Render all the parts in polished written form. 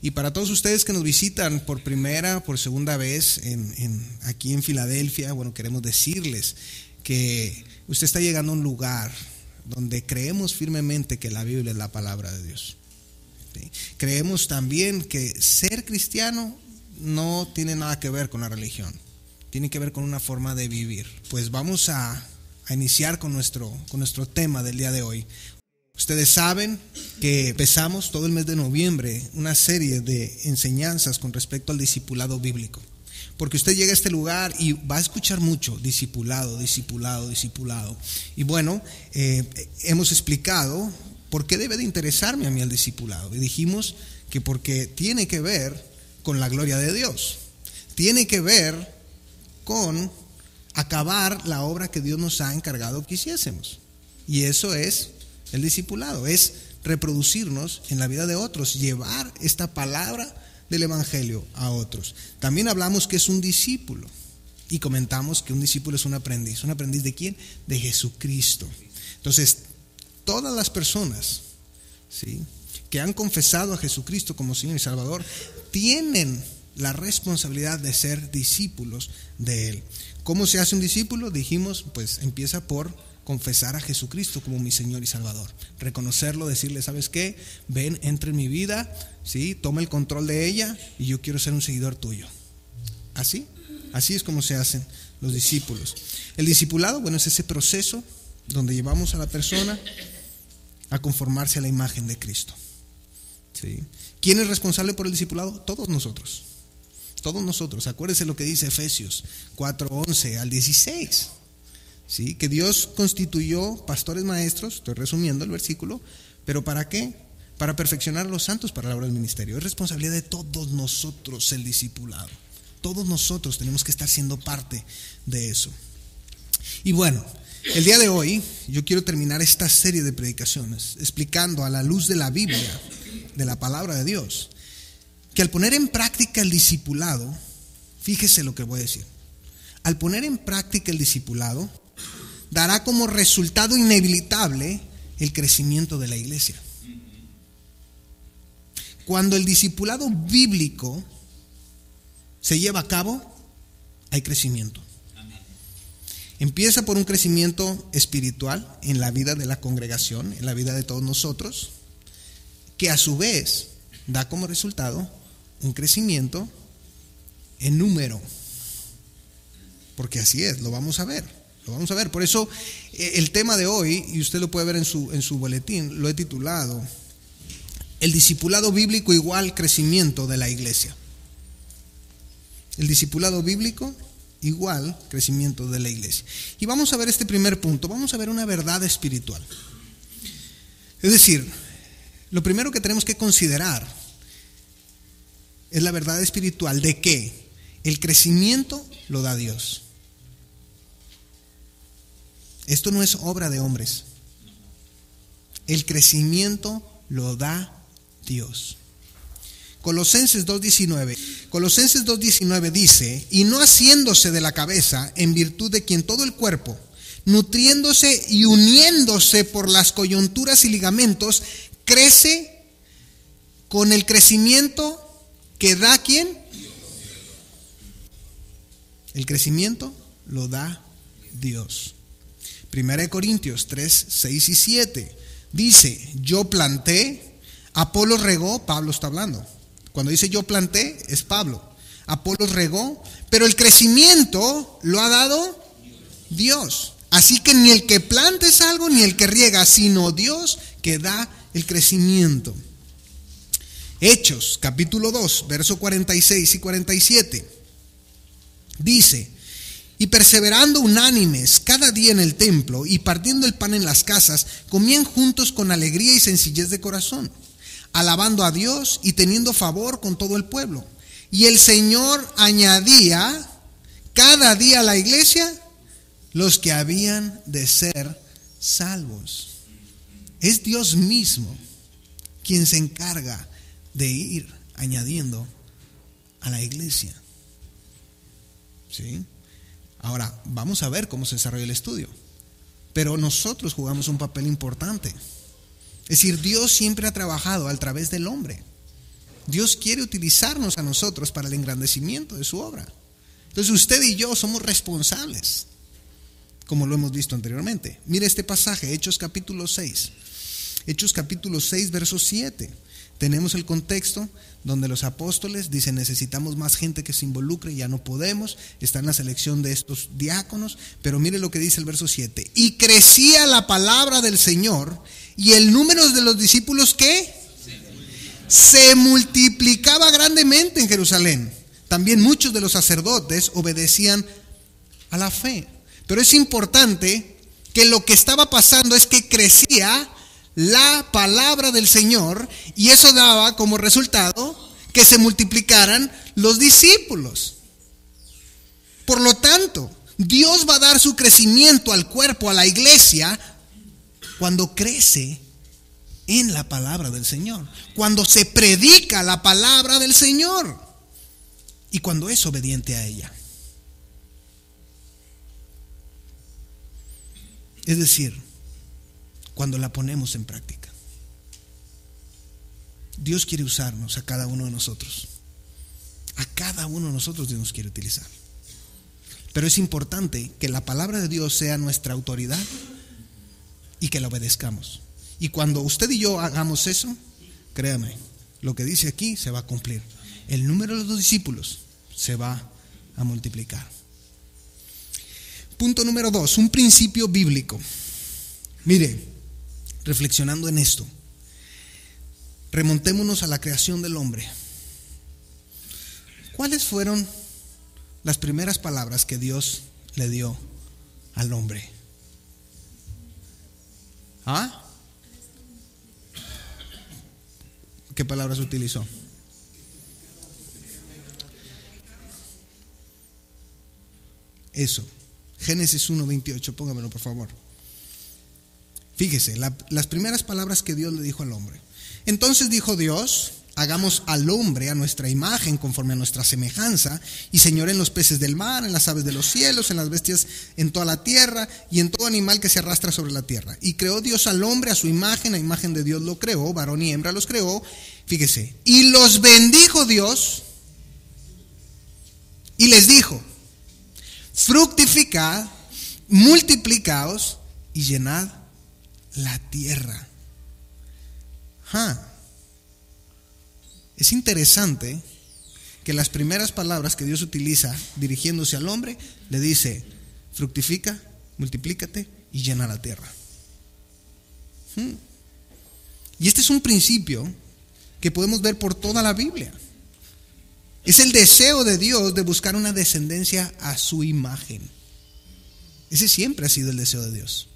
Y para todos ustedes que nos visitan por primera, por segunda vez aquí en Filadelfia, bueno, queremos decirles que usted está llegando a un lugar donde creemos firmemente que la Biblia es la palabra de Dios. ¿Sí? Creemos también que ser cristiano no tiene nada que ver con la religión, tiene que ver con una forma de vivir. Pues vamos a iniciar con nuestro tema del día de hoy. Ustedes saben que empezamos todo el mes de noviembre una serie de enseñanzas con respecto al discipulado bíblico. Porque usted llega a este lugar y va a escuchar mucho discipulado. Y bueno, hemos explicado por qué debe de interesarme a mí el discipulado. Y dijimos que porque tiene que ver con la gloria de Dios. Tiene que ver con acabar la obra que Dios nos ha encargado que hiciésemos. Y eso es el discipulado, es reproducirnos en la vida de otros, llevar esta palabra del evangelio a otros. También hablamos que es un discípulo y comentamos que un discípulo es un aprendiz. ¿Un aprendiz de quién? De Jesucristo. Entonces, todas las personas, ¿sí?, que han confesado a Jesucristo como Señor y Salvador tienen la responsabilidad de ser discípulos de Él. ¿Cómo se hace un discípulo? Dijimos, pues empieza por confesar a Jesucristo como mi Señor y Salvador, reconocerlo, decirle, ¿sabes qué? Ven, entra en mi vida, ¿sí? Toma el control de ella y yo quiero ser un seguidor tuyo. Así es como se hacen los discípulos. El discipulado, bueno, es ese proceso donde llevamos a la persona a conformarse a la imagen de Cristo. ¿Sí? ¿Quién es responsable por el discipulado? Todos nosotros. Acuérdense lo que dice Efesios 4:11 al 16. ¿Sí? Que Dios constituyó pastores maestros, estoy resumiendo el versículo, pero ¿para qué? Para perfeccionar a los santos para la obra del ministerio. Es responsabilidad de todos nosotros el discipulado. Todos nosotros tenemos que estar siendo parte de eso. Y bueno, el día de hoy yo quiero terminar esta serie de predicaciones explicando a la luz de la Biblia, de la palabra de Dios, que al poner en práctica el discipulado, fíjese lo que voy a decir, al poner en práctica el discipulado, dará como resultado inevitable el crecimiento de la iglesia. Cuando el discipulado bíblico se lleva a cabo, hay crecimiento. Empieza por un crecimiento espiritual en la vida de la congregación, en la vida de todos nosotros, que a su vez da como resultado un crecimiento en número. Porque así es, lo vamos a ver. Por eso el tema de hoy, y usted lo puede ver en su boletín, lo he titulado El discipulado bíblico igual crecimiento de la iglesia. El discipulado bíblico igual crecimiento de la iglesia. Y vamos a ver este primer punto, vamos a ver una verdad espiritual. Es decir, lo primero que tenemos que considerar es la verdad espiritual de que el crecimiento lo da Dios. Esto no es obra de hombres. El crecimiento lo da Dios. Colosenses 2:19 dice, y no haciéndose de la cabeza, en virtud de quien todo el cuerpo, nutriéndose y uniéndose por las coyunturas y ligamentos, crece con el crecimiento que da ¿quién? El crecimiento lo da Dios. 1 Corintios 3:6 y 7 dice, yo planté, Apolos regó, Pablo está hablando. Cuando dice yo planté, es Pablo. Apolos regó, pero el crecimiento lo ha dado Dios. Así que ni el que planta es algo, ni el que riega, sino Dios que da el crecimiento. Hechos, capítulo 2, verso 46 y 47. Dice, y perseverando unánimes cada día en el templo y partiendo el pan en las casas, comían juntos con alegría y sencillez de corazón, alabando a Dios y teniendo favor con todo el pueblo. Y el Señor añadía cada día a la iglesia los que habían de ser salvos. Es Dios mismo quien se encarga de ir añadiendo a la iglesia. ¿Sí? Ahora, vamos a ver cómo se desarrolla el estudio. Pero nosotros jugamos un papel importante. Es decir, Dios siempre ha trabajado a través del hombre. Dios quiere utilizarnos a nosotros para el engrandecimiento de su obra. Entonces usted y yo somos responsables, como lo hemos visto anteriormente. Mire este pasaje, Hechos capítulo 6. Hechos capítulo 6, verso 7. Tenemos el contexto donde los apóstoles dicen: necesitamos más gente que se involucre, ya no podemos. Está en la selección de estos diáconos. Pero mire lo que dice el verso 7. Y crecía la palabra del Señor, y el número de los discípulos, ¿qué? Se multiplicaba grandemente en Jerusalén. También muchos de los sacerdotes obedecían a la fe. Pero es importante que lo que estaba pasando es que crecía la palabra del Señor, y eso daba como resultado que se multiplicaran los discípulos. Por lo tanto, Dios va a dar su crecimiento al cuerpo, a la iglesia, cuando crece en la palabra del Señor, cuando se predica la palabra del Señor y cuando es obediente a ella. Es decir, cuando la ponemos en práctica. Dios quiere usarnos a cada uno de nosotros. A cada uno de nosotros Dios nos quiere utilizar. Pero es importante que la palabra de Dios sea nuestra autoridad y que la obedezcamos. Y cuando usted y yo hagamos eso, créame, lo que dice aquí se va a cumplir. El número de los discípulos se va a multiplicar. Punto número 2, un principio bíblico. Mire, reflexionando en esto, remontémonos a la creación del hombre. ¿Cuáles fueron las primeras palabras que Dios le dio al hombre? ¿Ah? ¿Qué palabras utilizó? Eso. Génesis 1:28, póngamelo por favor. Fíjese, las primeras palabras que Dios le dijo al hombre. Entonces dijo Dios: hagamos al hombre a nuestra imagen, conforme a nuestra semejanza, y señore en los peces del mar, en las aves de los cielos, en las bestias, en toda la tierra, y en todo animal que se arrastra sobre la tierra. Y creó Dios al hombre a su imagen, a imagen de Dios lo creó, varón y hembra los creó. Fíjese, y los bendijo Dios, y les dijo: fructificad, multiplicaos y llenad la tierra. Es interesante que las primeras palabras que Dios utiliza dirigiéndose al hombre, le dice: fructifica, multiplícate y llena la tierra. Y este es un principio que podemos ver por toda la Biblia. Es el deseo de Dios de buscar una descendencia a su imagen. Ese siempre ha sido el deseo de Dios.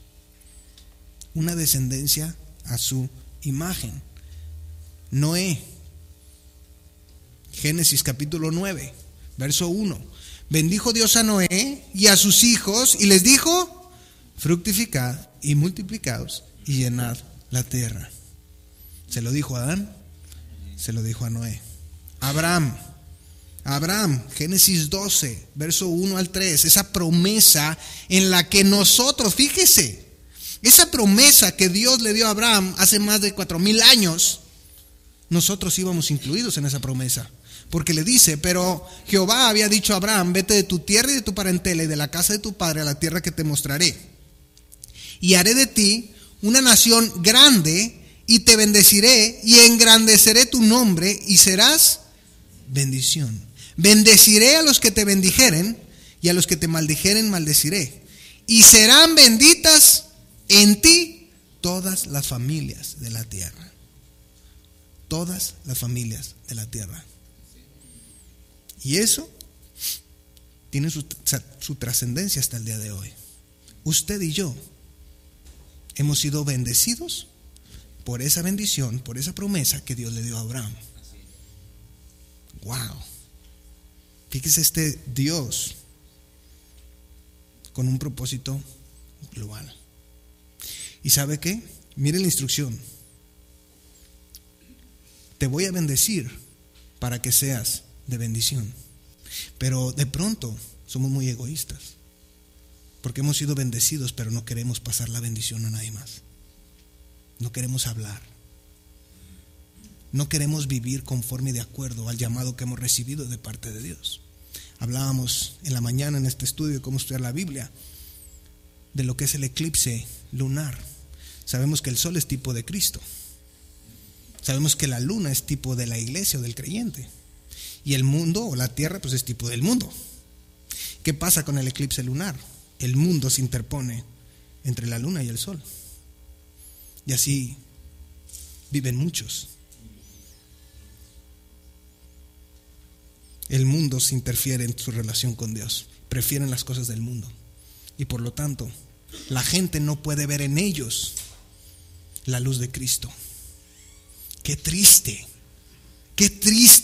Una descendencia a su imagen. Noé, Génesis capítulo 9, verso 1. Bendijo Dios a Noé y a sus hijos y les dijo: fructificad y multiplicaos y llenad la tierra. Se lo dijo a Adán, se lo dijo a Noé. Abraham, Génesis 12, verso 1 al 3, esa promesa en la que nosotros, fíjese, esa promesa que Dios le dio a Abraham hace más de 4,000 años, nosotros íbamos incluidos en esa promesa. Porque le dice: pero Jehová había dicho a Abraham: vete de tu tierra y de tu parentela y de la casa de tu padre a la tierra que te mostraré. Y haré de ti una nación grande y te bendeciré y engrandeceré tu nombre y serás bendición. Bendeciré a los que te bendijeren y a los que te maldijeren maldeciré. Y serán benditas en ti todas las familias de la tierra. Todas las familias de la tierra. Y eso tiene su trascendencia hasta el día de hoy. Usted y yo hemos sido bendecidos por esa bendición, por esa promesa que Dios le dio a Abraham. Wow. Fíjese, este Dios con un propósito global. ¿Y sabe qué? Mire la instrucción. Te voy a bendecir para que seas de bendición. Pero de pronto somos muy egoístas, porque hemos sido bendecidos, pero no queremos pasar la bendición a nadie más. No queremos hablar. no queremos vivir conforme de acuerdo al llamado que hemos recibido de parte de Dios. Hablábamos en la mañana en este estudio de cómo estudiar la Biblia, de lo que es el eclipse lunar. Sabemos que el sol es tipo de Cristo. Sabemos que la luna es tipo de la iglesia o del creyente. Y el mundo o la tierra pues es tipo del mundo. ¿Qué pasa con el eclipse lunar? El mundo se interpone entre la luna y el sol. Y así viven muchos. El mundo se interfiere en su relación con Dios. Prefieren las cosas del mundo. Y por lo tanto, la gente no puede ver en ellos la luz de Cristo. Qué triste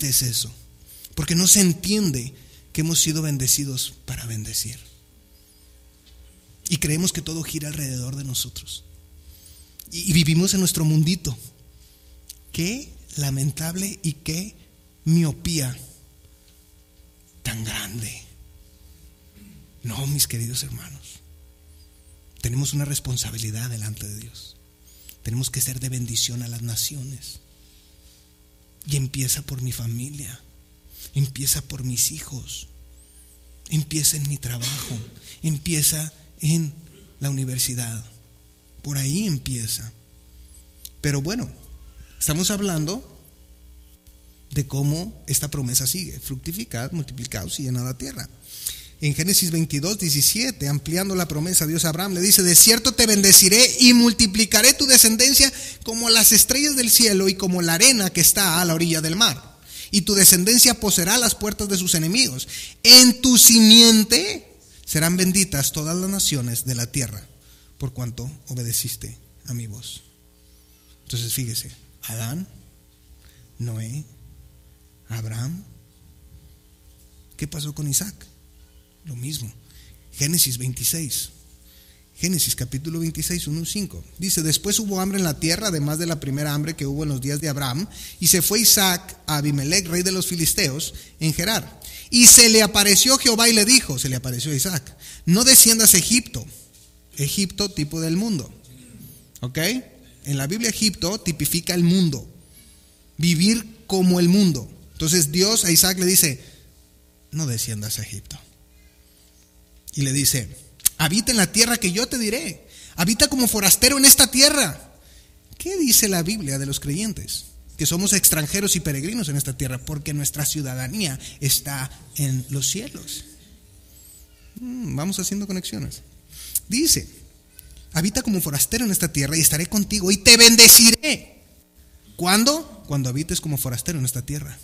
es eso. Porque no se entiende que hemos sido bendecidos para bendecir. Y creemos que todo gira alrededor de nosotros. Y vivimos en nuestro mundito. Qué lamentable y qué miopía tan grande. No, mis queridos hermanos. Tenemos una responsabilidad delante de Dios. Tenemos que ser de bendición a las naciones. Y empieza por mi familia. Empieza por mis hijos. Empieza en mi trabajo. Empieza en la universidad. Por ahí empieza. Pero bueno, estamos hablando de cómo esta promesa sigue. Fructificad, multiplicaos y llenad la tierra. En Génesis 22:17, ampliando la promesa, Dios a Abraham le dice: de cierto te bendeciré y multiplicaré tu descendencia como las estrellas del cielo y como la arena que está a la orilla del mar. Y tu descendencia poseerá las puertas de sus enemigos. En tu simiente serán benditas todas las naciones de la tierra, por cuanto obedeciste a mi voz. Entonces fíjese, Adán, Noé, Abraham. ¿Qué pasó con Isaac? Lo mismo. Génesis 26. Génesis capítulo 26, 1 y 5. Dice: después hubo hambre en la tierra, además de la primera hambre que hubo en los días de Abraham, y se fue Isaac a Abimelech, rey de los filisteos, en Gerar. Y se le apareció Jehová y le dijo, se le apareció a Isaac: no desciendas a Egipto. Egipto, tipo del mundo. ¿Ok? En la Biblia Egipto tipifica el mundo. Vivir como el mundo. Entonces Dios a Isaac le dice: no desciendas a Egipto. Y le dice: habita en la tierra que yo te diré. Habita como forastero en esta tierra. ¿Qué dice la Biblia de los creyentes? Que somos extranjeros y peregrinos en esta tierra, porque nuestra ciudadanía está en los cielos. Vamos haciendo conexiones. Dice: habita como forastero en esta tierra y estaré contigo y te bendeciré. ¿Cuándo? Cuando habites como forastero en esta tierra.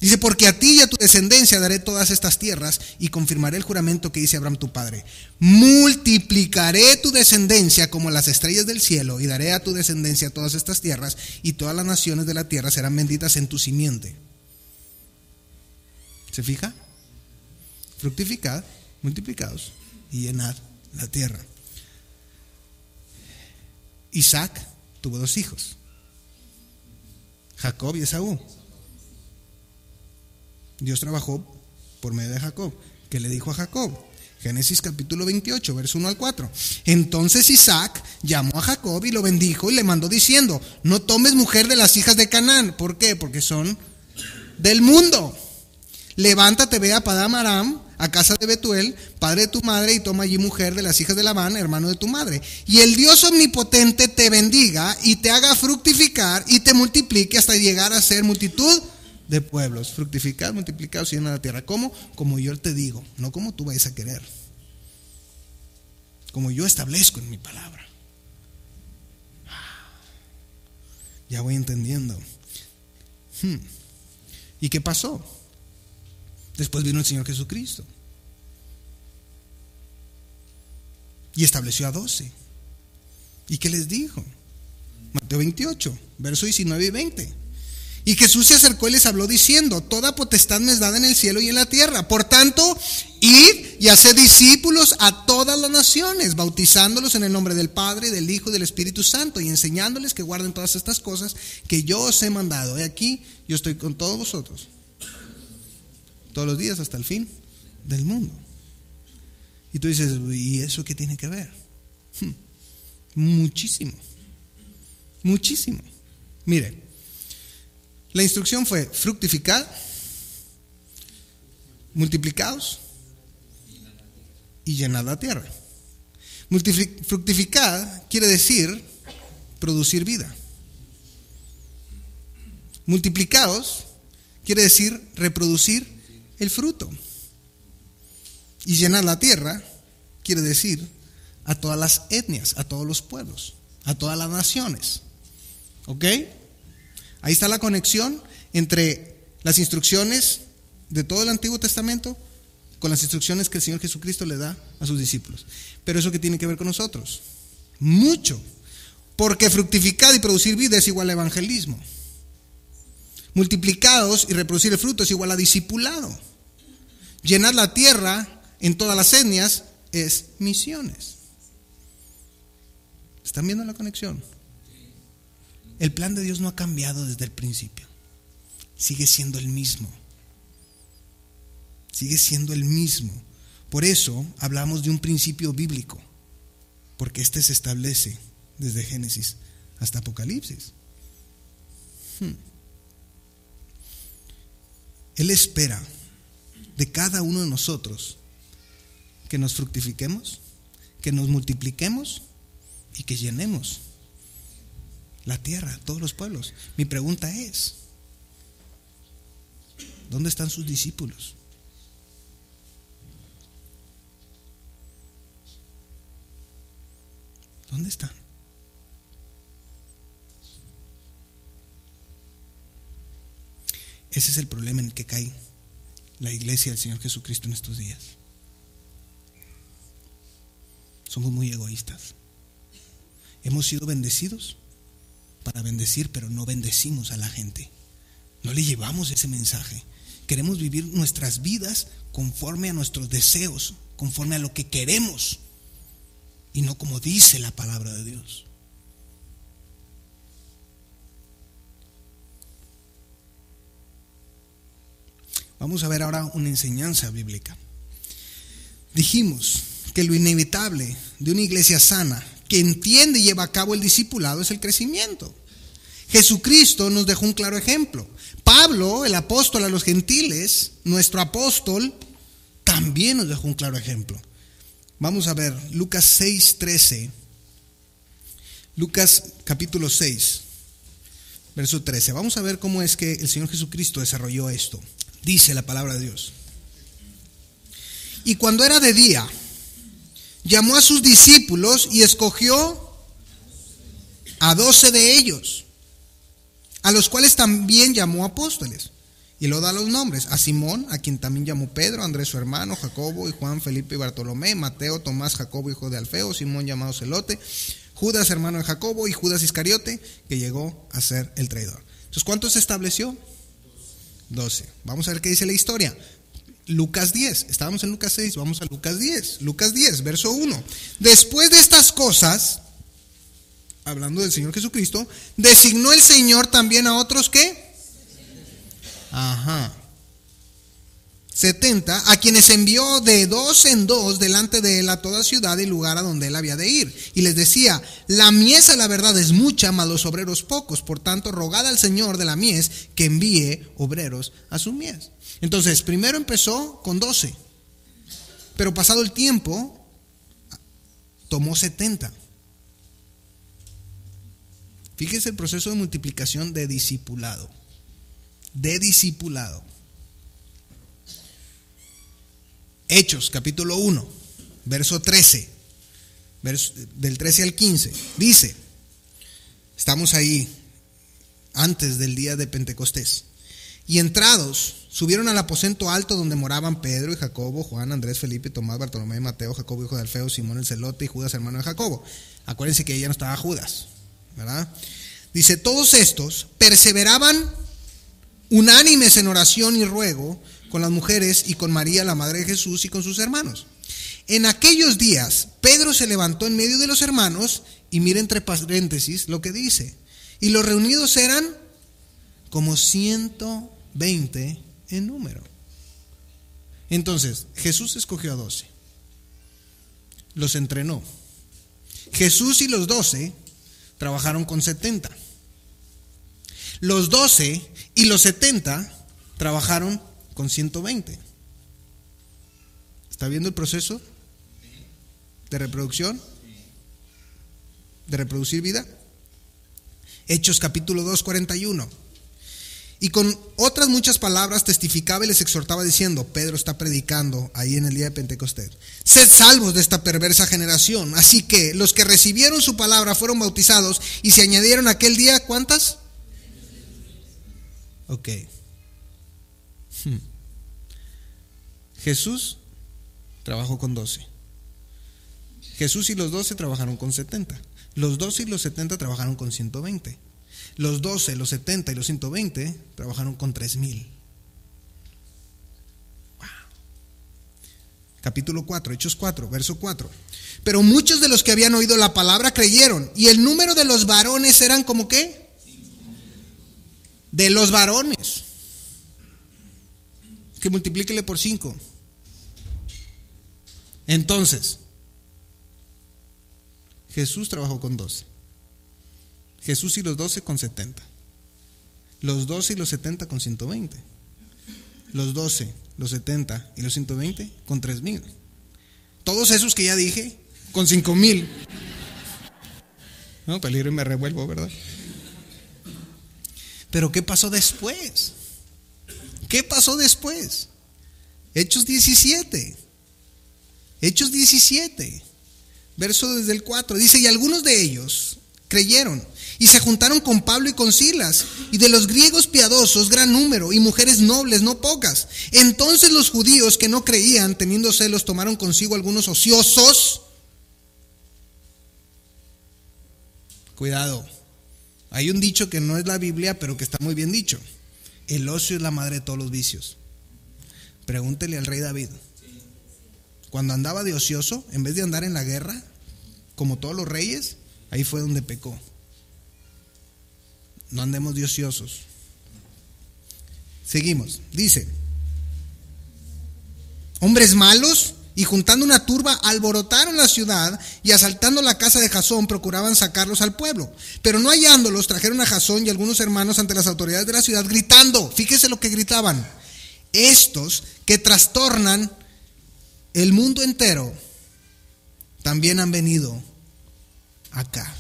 Dice: porque a ti y a tu descendencia daré todas estas tierras y confirmaré el juramento que hice a Abraham tu padre. Multiplicaré tu descendencia como las estrellas del cielo y daré a tu descendencia todas estas tierras, y todas las naciones de la tierra serán benditas en tu simiente. ¿Se fija? Fructificad, multiplicaos y llenad la tierra. Isaac tuvo 2 hijos, Jacob y Esaú. Dios trabajó por medio de Jacob. ¿Qué le dijo a Jacob? Génesis capítulo 28, verso 1 al 4. Entonces Isaac llamó a Jacob y lo bendijo y le mandó diciendo: no tomes mujer de las hijas de Canaán. ¿Por qué? Porque son del mundo. Levántate, ve a Padán Aram, a casa de Betuel, padre de tu madre, y toma allí mujer de las hijas de Labán, hermano de tu madre. Y el Dios omnipotente te bendiga y te haga fructificar y te multiplique hasta llegar a ser multitud de pueblos. Fructificad, multiplicaos y llenad la tierra. ¿Cómo? Como yo te digo, no como tú vayas a querer. Como yo establezco en mi palabra. Ya voy entendiendo. ¿Y qué pasó? Después vino el Señor Jesucristo y estableció a 12. ¿Y qué les dijo? Mateo 28, versos 19 y 20. Y Jesús se acercó y les habló diciendo: toda potestad me es dada en el cielo y en la tierra. Por tanto, id y haced discípulos a todas las naciones, bautizándolos en el nombre del Padre, del Hijo y del Espíritu Santo, y enseñándoles que guarden todas estas cosas que yo os he mandado. He aquí, yo estoy con todos vosotros todos los días hasta el fin del mundo. Y tú dices: ¿y eso qué tiene que ver? Muchísimo. Muchísimo. Mire, la instrucción fue: fructificad, multiplicaos y llenad la tierra. Fructificad quiere decir producir vida. Multiplicaos quiere decir reproducir el fruto. Y llenar la tierra quiere decir a todas las etnias, a todos los pueblos, a todas las naciones. ¿Ok? Ahí está la conexión entre las instrucciones de todo el Antiguo Testamento con las instrucciones que el Señor Jesucristo le da a sus discípulos. Pero eso, ¿qué tiene que ver con nosotros? Mucho. Porque fructificar y producir vida es igual a evangelismo. Multiplicados y reproducir el fruto es igual a discipulado. Llenar la tierra en todas las etnias es misiones. ¿Están viendo la conexión? El plan de Dios no ha cambiado desde el principio. Sigue siendo el mismo. Sigue siendo el mismo. Por eso hablamos de un principio bíblico, porque este se establece desde Génesis hasta Apocalipsis. Él espera de cada uno de nosotros que nos fructifiquemos, que nos multipliquemos y que llenemos la tierra, todos los pueblos. Mi pregunta es: ¿dónde están sus discípulos? ¿Dónde están? Ese es el problema en el que cae la iglesia del Señor Jesucristo en estos días. Somos muy egoístas. Hemos sido bendecidos para bendecir, pero no bendecimos a la gente. No le llevamos ese mensaje. Queremos vivir nuestras vidas conforme a nuestros deseos, conforme a lo que queremos, y no como dice la palabra de Dios. Vamos a ver ahora una enseñanza bíblica. Dijimos que lo inevitable de una iglesia sana, que entiende y lleva a cabo el discipulado, es el crecimiento. Jesucristo nos dejó un claro ejemplo. Pablo, el apóstol a los gentiles, nuestro apóstol, también nos dejó un claro ejemplo. Vamos a ver Lucas 6:13. Lucas capítulo 6, verso 13. Vamos a ver cómo es que el Señor Jesucristo desarrolló esto. Dice la palabra de Dios: y cuando era de día, llamó a sus discípulos y escogió a 12 de ellos, a los cuales también llamó apóstoles. Y luego da los nombres: a Simón, a quien también llamó Pedro, Andrés su hermano, Jacobo y Juan, Felipe y Bartolomé, Mateo, Tomás, Jacobo hijo de Alfeo, Simón llamado Celote, Judas hermano de Jacobo y Judas Iscariote, que llegó a ser el traidor. Entonces, ¿cuántos se estableció? 12. Vamos a ver qué dice la historia. Lucas 10, estábamos en Lucas 6, vamos a Lucas 10. Lucas 10, verso 1. Después de estas cosas, hablando del Señor Jesucristo, designó el Señor también a otros ¿qué? 70, a quienes envió de 2 en 2 delante de él a toda ciudad y lugar a donde él había de ir. Y les decía: la mies a la verdad es mucha, mas los obreros pocos. Por tanto, rogad al Señor de la mies que envíe obreros a su mies. Entonces, primero empezó con 12, pero pasado el tiempo tomó 70. Fíjese el proceso de multiplicación de discipulado. Hechos capítulo 1, verso 13, del 13 al 15, dice, estamos ahí antes del día de Pentecostés: y entrados subieron al aposento alto donde moraban Pedro y Jacobo, Juan, Andrés, Felipe, Tomás, Bartolomé, Mateo, Jacobo hijo de Alfeo, Simón el Celote y Judas hermano de Jacobo. Acuérdense que ya no estaba Judas, ¿verdad? Dice: todos estos perseveraban unánimes en oración y ruego con las mujeres y con María la madre de Jesús y con sus hermanos. En aquellos días Pedro se levantó en medio de los hermanos, y mira entre paréntesis lo que dice: y los reunidos eran como 120 en número. Entonces Jesús escogió a 12, los entrenó. Jesús y los 12 trabajaron con 70. Los 12 y los 70 trabajaron con 120. ¿Está viendo el proceso de reproducción? ¿De reproducir vida? Hechos capítulo 2, 41. Y con otras muchas palabras testificaba y les exhortaba diciendo, Pedro está predicando ahí en el día de Pentecostés, sed salvos de esta perversa generación. Así que los que recibieron su palabra fueron bautizados y se añadieron aquel día, ¿cuántas? Ok. Jesús trabajó con 12. Jesús y los 12 trabajaron con 70. Los 12 y los 70 trabajaron con 120. Los 12, los 70 y los 120 trabajaron con 3000. Wow. Capítulo 4, Hechos 4, verso 4. Pero muchos de los que habían oído la palabra creyeron, y el número de los varones eran como ¿qué? De los varones. Que multiplíquele por 5. Entonces, Jesús trabajó con 12. Jesús y los 12 con 70. Los 12 y los 70 con 120. Los 12, los 70 y los 120 con 3000. Todos esos que ya dije con 5000. No, peligro y me revuelvo, ¿verdad? Pero ¿qué pasó después? ¿Qué pasó después? Hechos 17. Hechos 17. Verso desde el 4. Dice, y algunos de ellos creyeron y se juntaron con Pablo y con Silas, y de los griegos piadosos gran número, y mujeres nobles no pocas. Entonces los judíos que no creían, teniendo celos, tomaron consigo algunos ociosos. Cuidado, hay un dicho que no es la Biblia, pero que está muy bien dicho. El ocio es la madre de todos los vicios. Pregúntele al rey David. Cuando andaba de ocioso, en vez de andar en la guerra, como todos los reyes, ahí fue donde pecó. No andemos de ociosos. Seguimos. Dice, hombres malos, y juntando una turba alborotaron la ciudad, y asaltando la casa de Jasón procuraban sacarlos al pueblo. Pero no hallándolos, trajeron a Jasón y algunos hermanos ante las autoridades de la ciudad gritando. Fíjese lo que gritaban: estos que trastornan el mundo entero también han venido acá.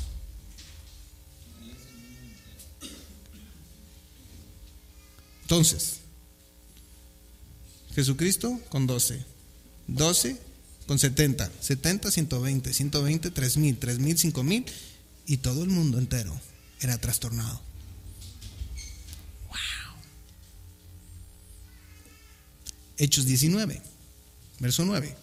Entonces, Jesucristo con 12, 12 con 70, 70, 120, 120, 3000, 3000, 5000, y todo el mundo entero era trastornado. Wow. Hechos 19, verso 9.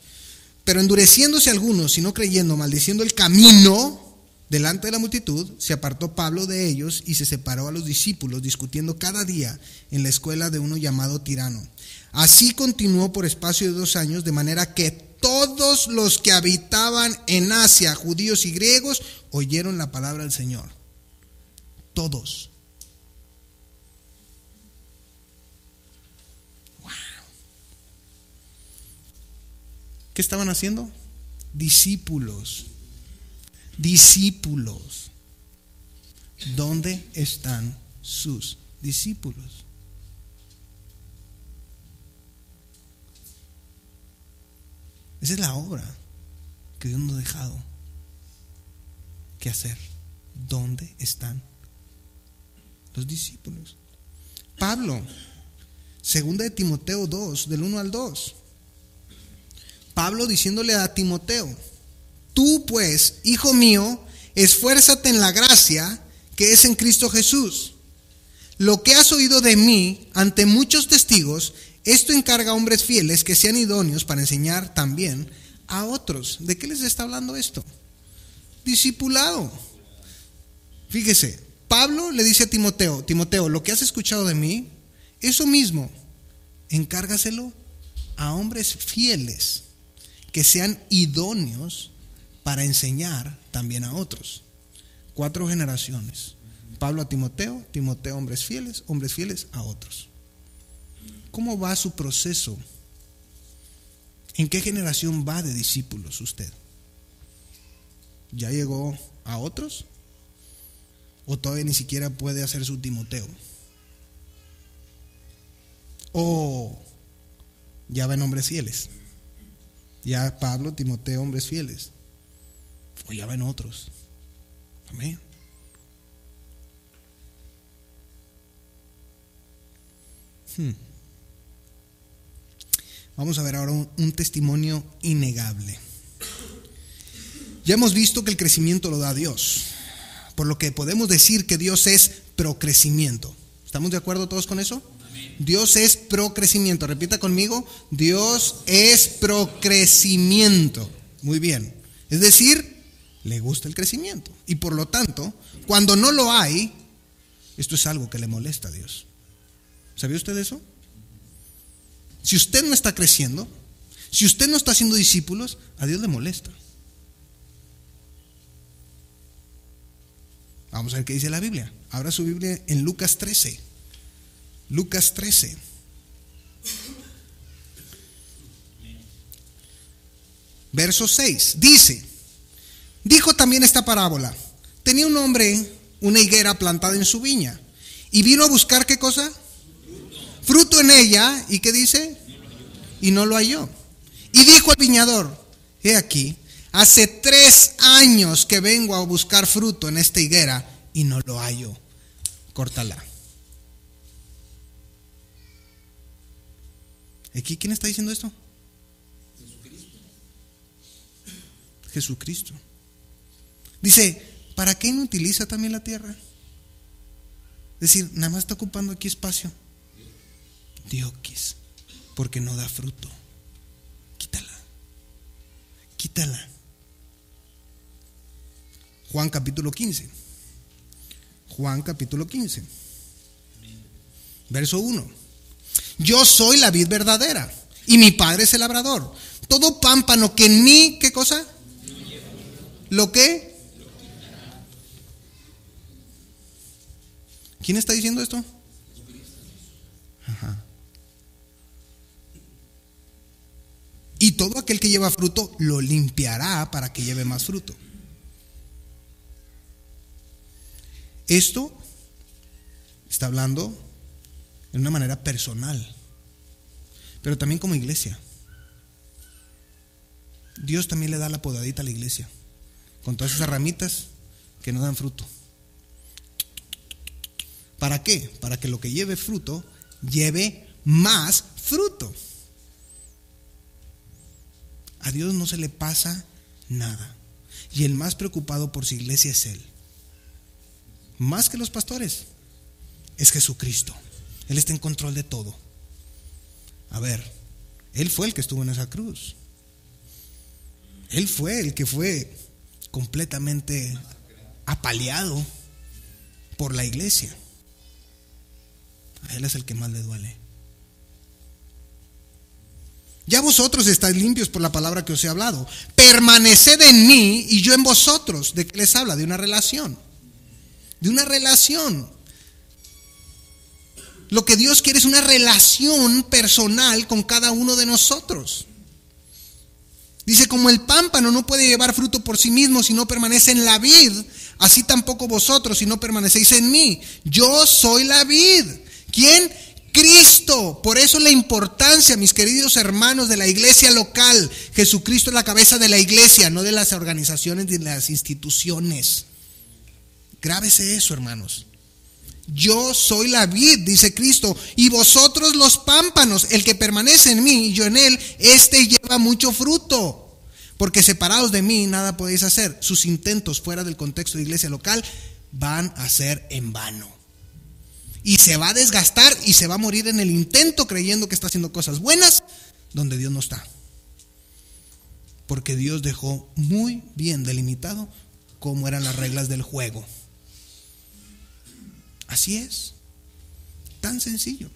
Pero endureciéndose algunos y no creyendo, maldiciendo el camino delante de la multitud, se apartó Pablo de ellos y se separó a los discípulos, discutiendo cada día en la escuela de uno llamado Tirano. Así continuó por espacio de 2 años, de manera que todos los que habitaban en Asia, judíos y griegos, oyeron la palabra del Señor. Todos. Wow. ¿Qué estaban haciendo? Discípulos. Discípulos. ¿Dónde están sus discípulos? Esa es la obra que Dios nos ha dejado que hacer. ¿Dónde están los discípulos? Pablo, segunda de Timoteo 2, del 1 al 2. Pablo diciéndole a Timoteo: tú pues, hijo mío, esfuérzate en la gracia que es en Cristo Jesús. Lo que has oído de mí ante muchos testigos, esto encarga a hombres fieles que sean idóneos para enseñar también a otros. ¿De qué les está hablando esto? Discipulado. Fíjese, Pablo le dice a Timoteo: Timoteo, lo que has escuchado de mí, eso mismo, encárgaselo a hombres fieles que sean idóneos para enseñar también a otros. 4 generaciones. Pablo a Timoteo, Timoteo hombres fieles a otros. ¿Cómo va su proceso? ¿En qué generación va de discípulos usted? ¿Ya llegó a otros? o todavía ni siquiera puede hacer su Timoteo, o ya ven hombres fieles, ya Pablo, Timoteo, hombres fieles, o ya ven otros. Amén. Vamos a ver ahora un testimonio innegable. Ya hemos visto que el crecimiento lo da Dios, por lo que podemos decir que Dios es procrecimiento. ¿Estamos de acuerdo todos con eso? Amén. Dios es procrecimiento. Repita conmigo: Dios es procrecimiento. Muy bien. Es decir, le gusta el crecimiento. Y por lo tanto, cuando no lo hay, esto es algo que le molesta a Dios. ¿Sabía usted eso? Si usted no está creciendo, si usted no está haciendo discípulos, a Dios le molesta. Vamos a ver qué dice la Biblia. Abra su Biblia en Lucas 13. Lucas 13. Verso 6. Dijo también esta parábola. Tenía un hombre una higuera plantada en su viña y vino a buscar, ¿qué cosa? Fruto en ella. ¿Y qué dice? Y no lo halló. Y dijo al viñador: he aquí, hace 3 años que vengo a buscar fruto en esta higuera y no lo hallo. Córtala. ¿Aquí quién está diciendo esto? Jesucristo. Dice: ¿para qué inutiliza también la tierra? Es decir, nada más está ocupando aquí espacio. Dioquis, porque no da fruto. Quítala. Juan capítulo 15. Juan capítulo 15. Verso 1. Yo soy la vid verdadera y mi Padre es el labrador. Todo pámpano que en mí, ¿qué cosa? ¿Lo qué? ¿Quién está diciendo esto? Ajá. Y todo aquel que lleva fruto lo limpiará para que lleve más fruto. Esto está hablando de una manera personal, pero también como iglesia. Dios también le da la podadita a la iglesia con todas esas ramitas que no dan fruto. ¿Para qué? Para que lo que lleve fruto lleve más fruto. A Dios no se le pasa nada. Y el más preocupado por su iglesia es Él. Más que los pastores, es Jesucristo. Él está en control de todo. A ver, Él fue el que estuvo en esa cruz. Él fue el que fue completamente apaleado por la iglesia. A Él es el que más le duele. Ya vosotros estáis limpios por la palabra que os he hablado. Permaneced en mí y yo en vosotros. ¿De qué les habla? De una relación. De una relación. Lo que Dios quiere es una relación personal con cada uno de nosotros. Dice: como el pámpano no puede llevar fruto por sí mismo si no permanece en la vid, así tampoco vosotros si no permanecéis en mí. Yo soy la vid. ¿Quién? Cristo. Por eso la importancia, mis queridos hermanos, de la iglesia local. Jesucristo es la cabeza de la iglesia, no de las organizaciones ni de las instituciones. Grábese eso, hermanos. Yo soy la vid, dice Cristo, y vosotros los pámpanos. El que permanece en mí y yo en él, este lleva mucho fruto. Porque separados de mí nada podéis hacer. Sus intentos fuera del contexto de iglesia local van a ser en vano. Y se va a desgastar y se va a morir en el intento, creyendo que está haciendo cosas buenas donde Dios no está. Porque Dios dejó muy bien delimitado cómo eran las reglas del juego. Así es. Tan sencillo.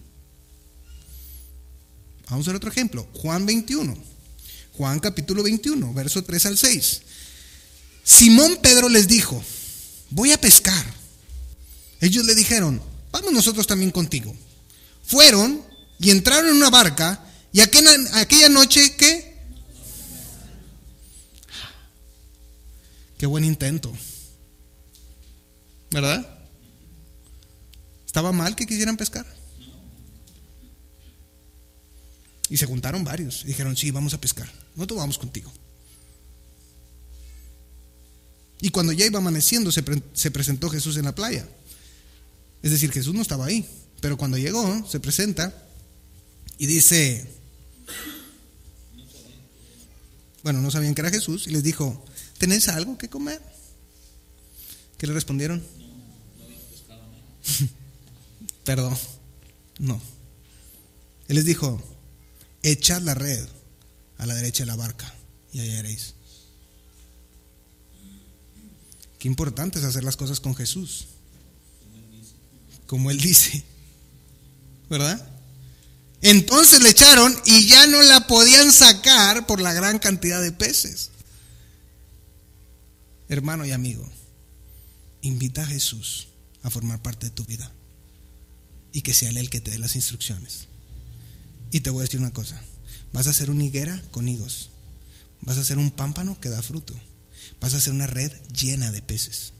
Vamos a ver otro ejemplo. Juan 21. Juan capítulo 21, verso 3 al 6. Simón Pedro les dijo: voy a pescar. Ellos le dijeron: vamos nosotros también contigo. Fueron y entraron en una barca, y aquella noche, ¿qué? Qué buen intento, ¿verdad? ¿Estaba mal que quisieran pescar? Y se juntaron varios y dijeron, sí, vamos a pescar, nosotros vamos contigo. Y cuando ya iba amaneciendo se presentó Jesús en la playa. Es decir, Jesús no estaba ahí, pero cuando llegó se presenta y dice, bueno, no sabían que era Jesús, y les dijo, ¿tenés algo que comer? ¿Qué le respondieron? Perdón, no. Él les dijo, echad la red a la derecha de la barca y hallaréis. Qué importante es hacer las cosas con Jesús, como Él dice, ¿verdad? Entonces le echaron y ya no la podían sacar por la gran cantidad de peces. Hermano y amigo, invita a Jesús a formar parte de tu vida y que sea Él el que te dé las instrucciones. Y te voy a decir una cosa, vas a hacer una higuera con higos, vas a hacer un pámpano que da fruto, vas a hacer una red llena de peces.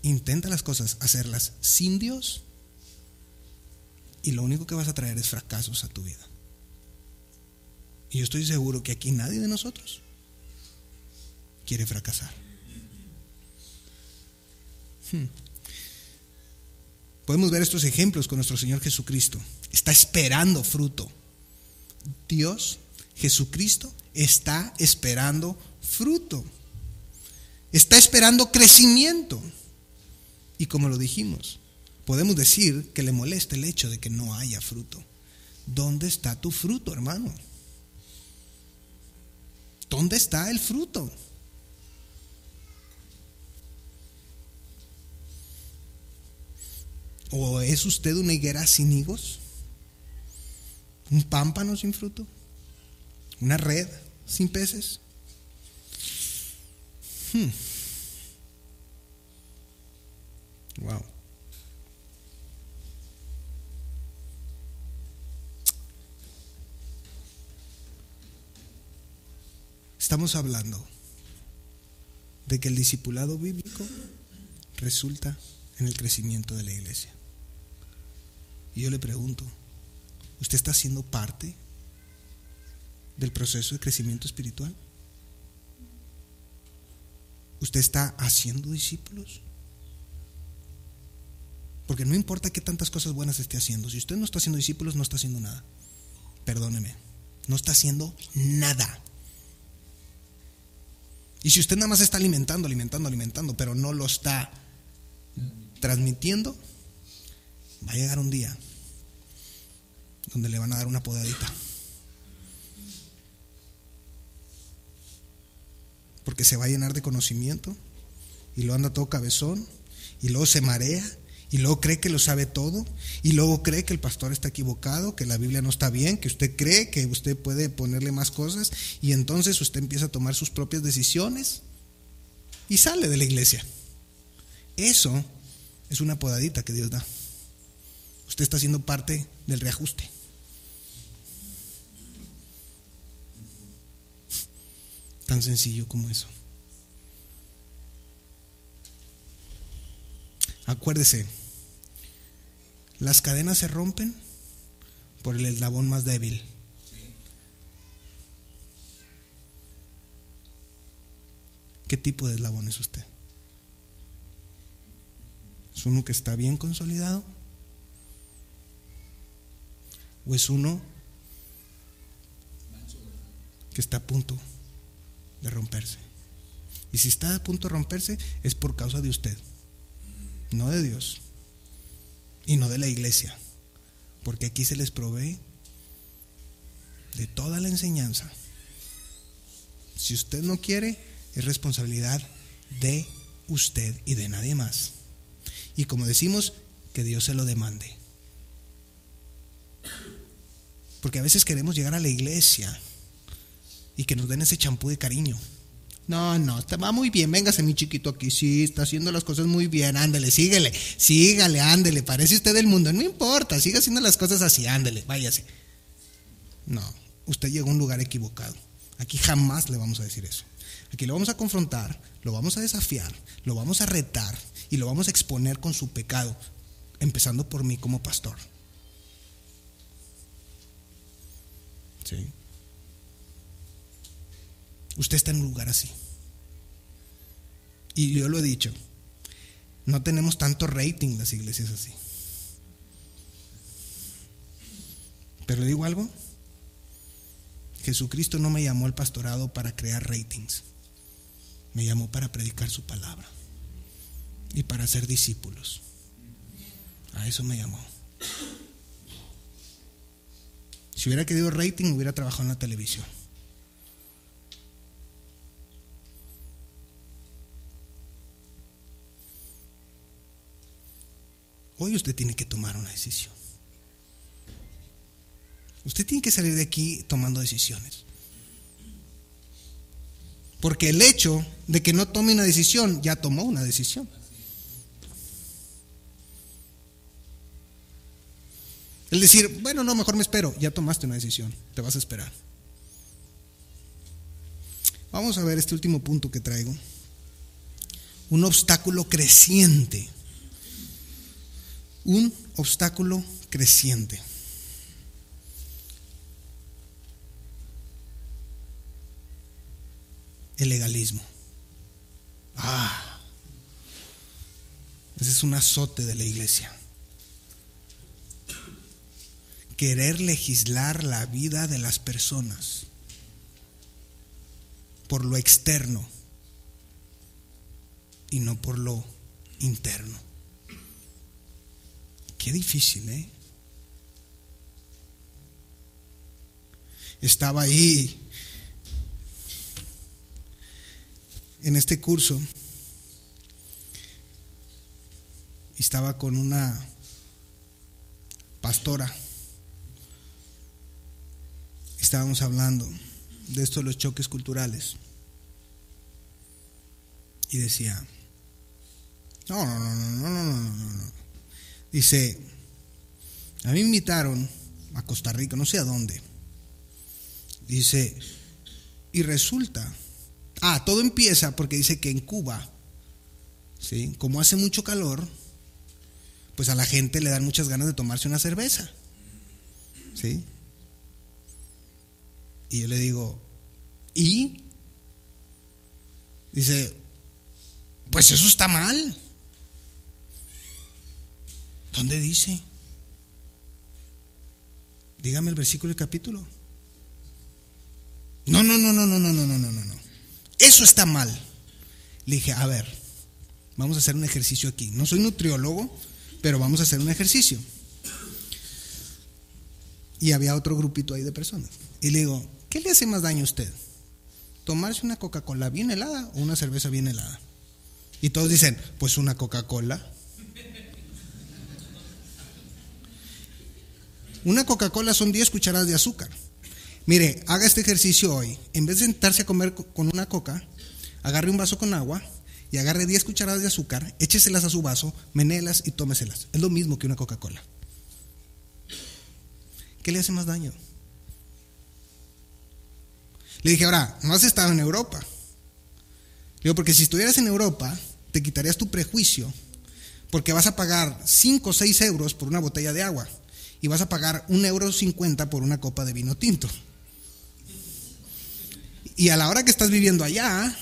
Intenta las cosas, hacerlas sin Dios, y lo único que vas a traer es fracasos a tu vida. Y yo estoy seguro que aquí nadie de nosotros quiere fracasar. Podemos ver estos ejemplos con nuestro Señor Jesucristo. Está esperando fruto. Dios, Jesucristo, está esperando fruto. Está esperando crecimiento. Y como lo dijimos, podemos decir que le molesta el hecho de que no haya fruto. ¿Dónde está tu fruto, hermano? ¿Dónde está el fruto? ¿O es usted una higuera sin higos? ¿Un pámpano sin fruto? ¿Una red sin peces? Wow. Estamos hablando de que el discipulado bíblico resulta en el crecimiento de la iglesia. Y yo le pregunto, ¿usted está siendo parte del proceso de crecimiento espiritual? ¿Usted está haciendo discípulos? Porque no importa qué tantas cosas buenas esté haciendo, si usted no está haciendo discípulos, no está haciendo nada. Perdóneme, no está haciendo nada. Y si usted nada más está alimentando, pero no lo está transmitiendo, va a llegar un día donde le van a dar una podadita, porque se va a llenar de conocimiento y luego anda todo cabezón y luego se marea y luego cree que lo sabe todo y luego cree que el pastor está equivocado, que la Biblia no está bien, que usted cree que usted puede ponerle más cosas, y entonces usted empieza a tomar sus propias decisiones y sale de la iglesia. Eso es una podadita que Dios da. Usted está siendo parte del reajuste. Tan sencillo como eso. Acuérdese, las cadenas se rompen por el eslabón más débil. ¿Qué tipo de eslabón es usted? ¿Es uno que está bien consolidado? ¿O es uno que está a punto de romperse? Y si está a punto de romperse, es por causa de usted, no de Dios y no de la iglesia, porque aquí se les provee de toda la enseñanza. Si usted no quiere, es responsabilidad de usted y de nadie más. Y como decimos, que Dios se lo demande. Porque a veces queremos llegar a la iglesia y que nos den ese champú de cariño. No, está, va muy bien, véngase mi chiquito aquí, sí, está haciendo las cosas muy bien, ándele, sígale, ándele, parece usted del mundo, no importa, siga haciendo las cosas así, ándele, váyase. No, usted llegó a un lugar equivocado. Aquí jamás le vamos a decir eso. Aquí lo vamos a confrontar, lo vamos a desafiar, lo vamos a retar y lo vamos a exponer con su pecado. empezando por mí como pastor. ¿Sí? Usted está en un lugar así. Y yo lo he dicho, no tenemos tanto rating las iglesias así. Pero le digo algo, Jesucristo no me llamó al pastorado para crear ratings. Me llamó para predicar su palabra y para ser discípulos. A eso me llamó. Si hubiera querido rating, hubiera trabajado en la televisión. Hoy usted tiene que tomar una decisión. Usted tiene que salir de aquí tomando decisiones. Porque el hecho de que no tome una decisión, ya tomó una decisión. El decir, bueno, no, mejor me espero, ya tomaste una decisión, te vas a esperar. Vamos a ver este último punto que traigo. Un obstáculo creciente. Un obstáculo creciente. El legalismo. Ese es un azote de la iglesia. Querer legislar la vida de las personas por lo externo y no por lo interno. Qué difícil, ¿eh? Estaba ahí en este curso y estaba con una pastora. Estábamos hablando de esto de los choques culturales y decía, no. Dice, a mí me invitaron a Costa Rica, no sé a dónde. Dice, y resulta, todo empieza porque dice que en Cuba, ¿sí?, como hace mucho calor, pues a la gente le dan muchas ganas de tomarse una cerveza, ¿sí? Y yo le digo, ¿y? Dice, pues eso está mal. ¿Dónde dice? Dígame el versículo y el capítulo. No. Eso está mal. Le dije, a ver, vamos a hacer un ejercicio aquí. No soy nutriólogo, pero vamos a hacer un ejercicio. Y había otro grupito ahí de personas. Y le digo, ¿qué le hace más daño a usted? ¿Tomarse una Coca-Cola bien helada o una cerveza bien helada? Y todos dicen, pues una Coca-Cola. Una Coca-Cola son 10 cucharadas de azúcar. Mire, haga este ejercicio hoy. En vez de sentarse a comer con una coca, agarre un vaso con agua y agarre 10 cucharadas de azúcar, écheselas a su vaso, menélas y tómeselas. Es lo mismo que una Coca-Cola. ¿Qué le hace más daño? Le dije, ahora, no has estado en Europa. Le digo, porque si estuvieras en Europa, te quitarías tu prejuicio, porque vas a pagar 5 o 6 euros por una botella de agua y vas a pagar 1,50 € por una copa de vino tinto. Y a la hora que estás viviendo allá,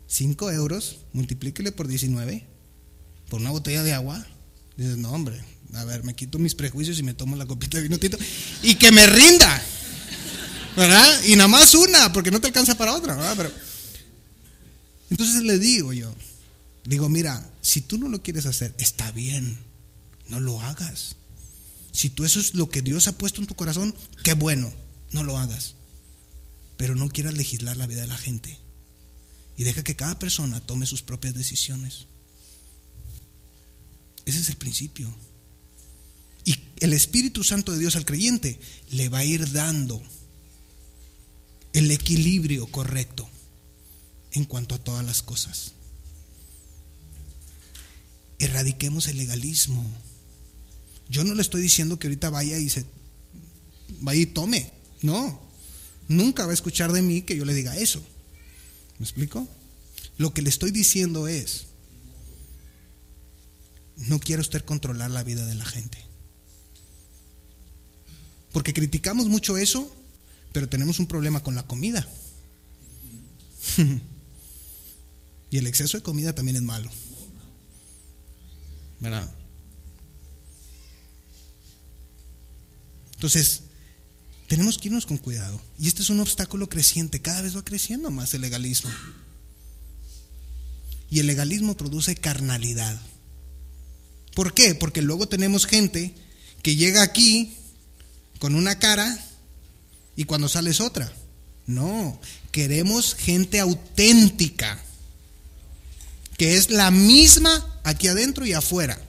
5 euros, multiplíquele por 19, por una botella de agua. Dices, no, hombre, a ver, me quito mis prejuicios y me tomo la copita de vino tinto y que me rinda, ¿verdad? Y nada más una, porque no te alcanza para otra, ¿verdad? Pero entonces le digo yo, mira, si tú no lo quieres hacer, está bien, no lo hagas. Si tú eso es lo que Dios ha puesto en tu corazón, qué bueno, no lo hagas. Pero no quieras legislar la vida de la gente. Y deja que cada persona tome sus propias decisiones. Ese es el principio. Y el Espíritu Santo de Dios al creyente le va a ir dando el equilibrio correcto en cuanto a todas las cosas. Erradiquemos el legalismo. Yo no le estoy diciendo que ahorita vaya y tome. No, nunca va a escuchar de mí que yo le diga eso. ¿Me explico? Lo que le estoy diciendo es, no quiera usted controlar la vida de la gente. Porque criticamos mucho eso, pero tenemos un problema con la comida. Y el exceso de comida también es malo, ¿verdad? Entonces, tenemos que irnos con cuidado. Y este es un obstáculo creciente. Cada vez va creciendo más el legalismo. Y el legalismo produce carnalidad. ¿Por qué? Porque luego tenemos gente que llega aquí con una cara y cuando sale es otra. No, queremos gente auténtica, que es la misma aquí adentro y afuera,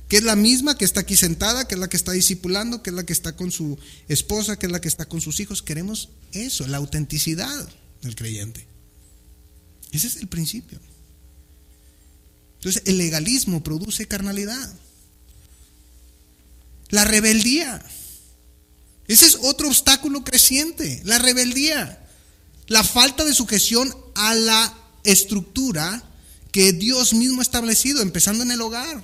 que es la misma que está aquí sentada, que es la que está discipulando, que es la que está con su esposa, que es la que está con sus hijos. Queremos eso, la autenticidad del creyente. Ese es el principio. Entonces, el legalismo produce carnalidad. La rebeldía. Ese es otro obstáculo creciente. La rebeldía. La falta de sujeción a la estructura que Dios mismo ha establecido, empezando en el hogar.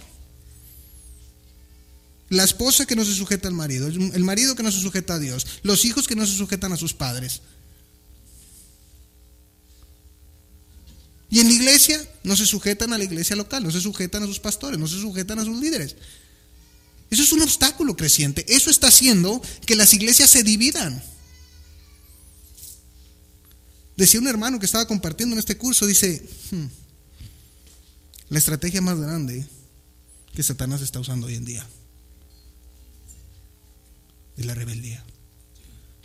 La esposa que no se sujeta al marido, el marido que no se sujeta a Dios, los hijos que no se sujetan a sus padres. Y en la iglesia no se sujetan a la iglesia local, no se sujetan a sus pastores, no se sujetan a sus líderes. Eso es un obstáculo creciente. Eso está haciendo que las iglesias se dividan. Decía un hermano que estaba compartiendo en este curso, dice, la estrategia más grande que Satanás está usando hoy en día es la rebeldía,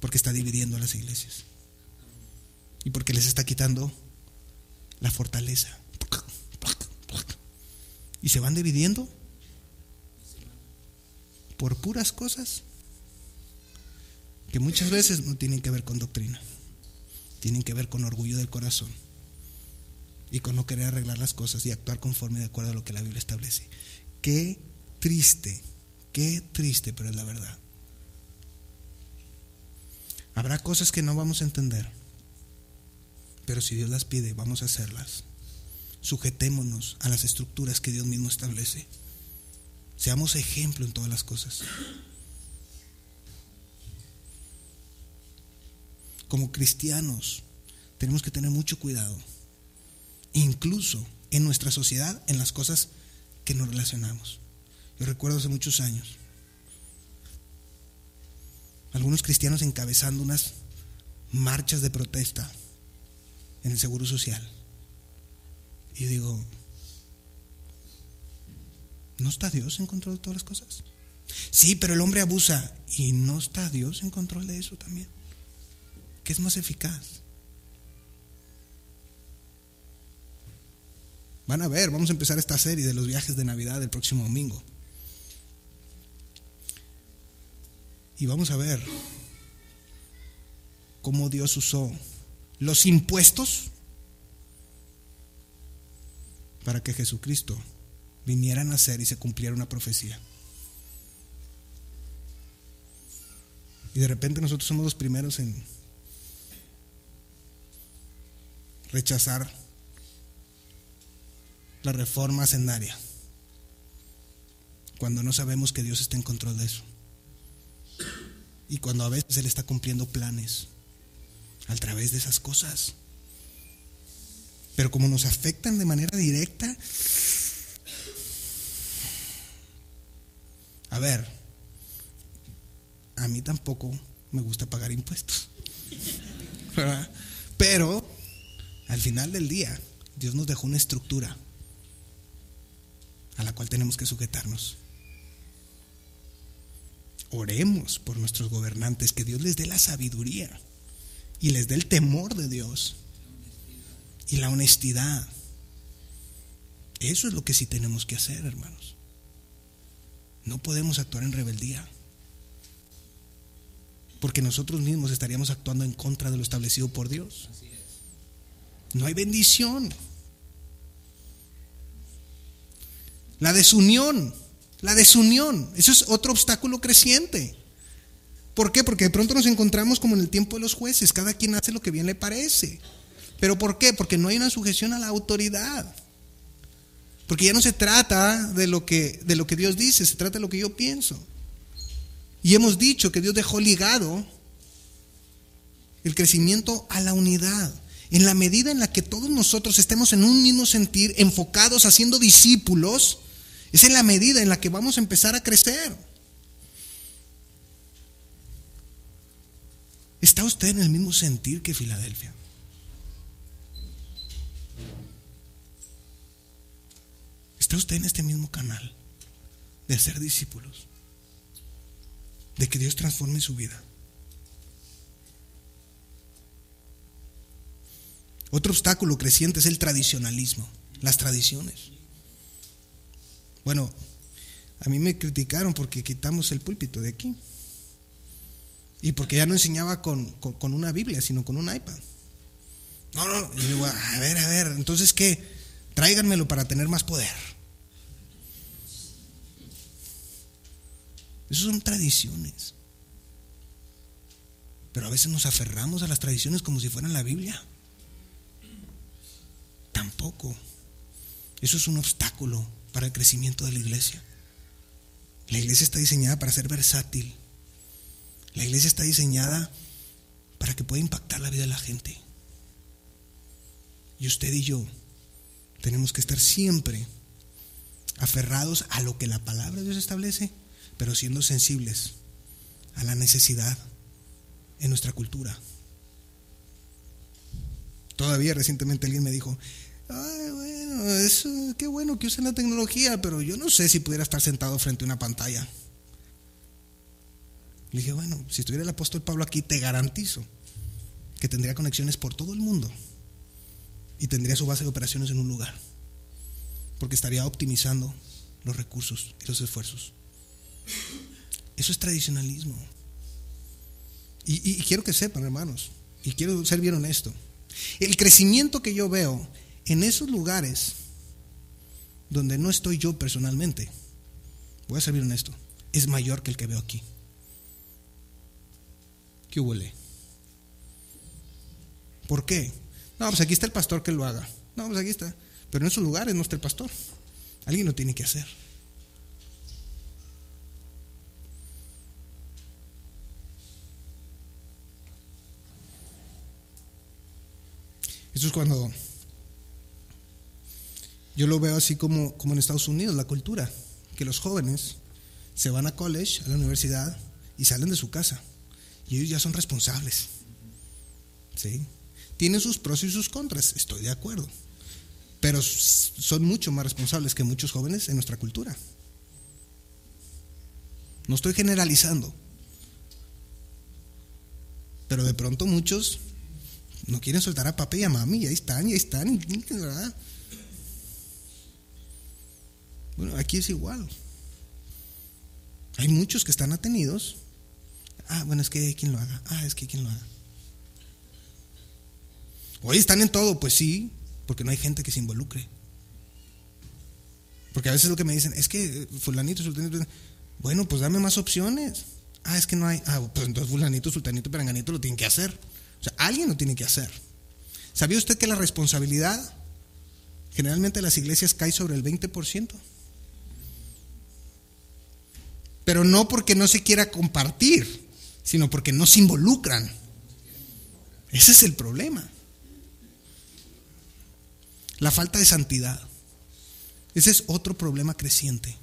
porque está dividiendo a las iglesias y porque les está quitando la fortaleza y se van dividiendo por puras cosas que muchas veces no tienen que ver con doctrina, tienen que ver con orgullo del corazón y con no querer arreglar las cosas y actuar conforme de acuerdo a lo que la Biblia establece. Qué triste, pero es la verdad. Habrá cosas que no vamos a entender, pero si Dios las pide, vamos a hacerlas. Sujetémonos a las estructuras que Dios mismo establece. Seamos ejemplo en todas las cosas. Como cristianos, tenemos que tener mucho cuidado, incluso en nuestra sociedad, en las cosas que nos relacionamos. Yo recuerdo hace muchos años algunos cristianos encabezando unas marchas de protesta en el Seguro Social. Y digo, ¿no está Dios en control de todas las cosas? Sí, pero el hombre abusa. ¿Y no está Dios en control de eso también? ¿Qué es más eficaz? Van a ver, vamos a empezar esta serie de los viajes de Navidad el próximo domingo. Y vamos a ver cómo Dios usó los impuestos para que Jesucristo viniera a nacer y se cumpliera una profecía. Y de repente nosotros somos los primeros en rechazar la reforma hacendaria, cuando no sabemos que Dios está en control de eso. Y cuando a veces Él está cumpliendo planes a través de esas cosas. Pero como nos afectan de manera directa, a ver, a mí tampoco me gusta pagar impuestos, ¿verdad? Pero al final del día, Dios nos dejó una estructura a la cual tenemos que sujetarnos. Oremos por nuestros gobernantes, que Dios les dé la sabiduría y les dé el temor de Dios y la honestidad. Eso es lo que sí tenemos que hacer, hermanos. No podemos actuar en rebeldía, porque nosotros mismos estaríamos actuando en contra de lo establecido por Dios. No hay bendición. La desunión, eso es otro obstáculo creciente. ¿Por qué? Porque de pronto nos encontramos como en el tiempo de los jueces, cada quien hace lo que bien le parece. ¿Pero por qué? Porque no hay una sujeción a la autoridad. Porque ya no se trata de lo que Dios dice, se trata de lo que yo pienso. Y hemos dicho que Dios dejó ligado el crecimiento a la unidad. En la medida en la que todos nosotros estemos en un mismo sentir, enfocados, haciendo discípulos, es en la medida en la que vamos a empezar a crecer. ¿Está usted en el mismo sentir que Filadelfia? ¿Está usted en este mismo canal de ser discípulos? De que Dios transforme su vida. Otro obstáculo creciente es el tradicionalismo, las tradiciones. Bueno, a mí me criticaron porque quitamos el púlpito de aquí. Y porque ya no enseñaba con una Biblia, sino con un iPad. No, y digo, a ver, entonces ¿qué? Tráiganmelo para tener más poder. Esas son tradiciones. Pero a veces nos aferramos a las tradiciones como si fueran la Biblia. Tampoco. Eso es un obstáculo para el crecimiento de la iglesia. La iglesia está diseñada para ser versátil. La iglesia está diseñada para que pueda impactar la vida de la gente. Y usted y yo tenemos que estar siempre aferrados a lo que la palabra de Dios establece, pero siendo sensibles a la necesidad en nuestra cultura. Todavía recientemente alguien me dijo, ay, bueno, qué bueno que usen la tecnología, pero yo no sé si pudiera estar sentado frente a una pantalla. Le dije, bueno, si estuviera el apóstol Pablo aquí, te garantizo que tendría conexiones por todo el mundo y tendría su base de operaciones en un lugar, porque estaría optimizando los recursos y los esfuerzos. Eso es tradicionalismo. Y quiero que sepan, hermanos, y quiero ser bien honesto, el crecimiento que yo veo en esos lugares donde no estoy yo personalmente, voy a ser bien honesto, es mayor que el que veo aquí. ¿Qué huele? ¿Por qué? No, pues aquí está el pastor que lo haga. No, pues aquí está. Pero en esos lugares no está el pastor. Alguien lo tiene que hacer. Eso es cuando yo lo veo así como en Estados Unidos, la cultura, que los jóvenes se van a college, a la universidad, y salen de su casa. Y ellos ya son responsables. ¿Sí? Tienen sus pros y sus contras, estoy de acuerdo. Pero son mucho más responsables que muchos jóvenes en nuestra cultura. No estoy generalizando. Pero de pronto muchos no quieren soltar a papá y a mami, y ahí están, ¿verdad? Bueno, aquí es igual. Hay muchos que están atenidos. Bueno, es que hay quien lo haga. Es que hay quien lo haga. Hoy están en todo, pues sí, porque no hay gente que se involucre. Porque a veces lo que me dicen es que fulanito, sultanito, bueno, pues dame más opciones. Es que no hay. Pues entonces fulanito, sultanito, peranganito lo tienen que hacer. O sea, alguien lo tiene que hacer. ¿Sabía usted que la responsabilidad generalmente de las iglesias cae sobre el 20%? Pero no porque no se quiera compartir, sino porque no se involucran. Ese es el problema. La falta de santidad. Ese es otro problema creciente.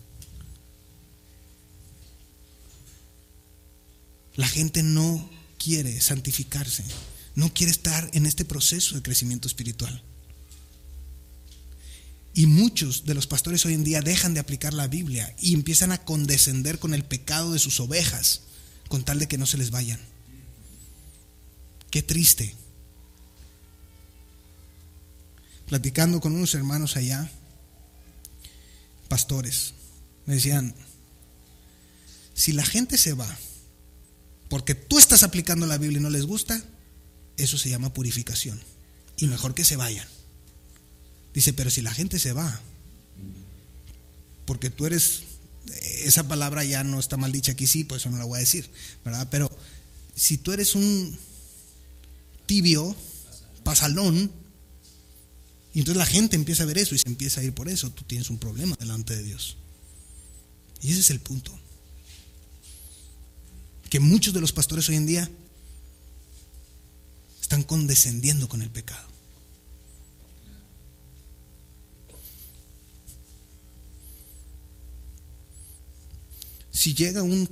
La gente no quiere santificarse, no quiere estar en este proceso de crecimiento espiritual. Y muchos de los pastores hoy en día dejan de aplicar la Biblia y empiezan a condescender con el pecado de sus ovejas, con tal de que no se les vayan. Qué triste. Platicando con unos hermanos allá, pastores, me decían, si la gente se va porque tú estás aplicando la Biblia y no les gusta, eso se llama purificación, y mejor que se vayan. Dice, pero si la gente se va porque tú eres, esa palabra ya no está mal dicha aquí, sí, pues eso no la voy a decir, ¿verdad? Pero si tú eres un tibio, pasalón, Y entonces la gente empieza a ver eso y se empieza a ir por eso. Tú tienes un problema delante de Dios. Y ese es el punto. Que muchos de los pastores hoy en día están condescendiendo con el pecado. Si llega un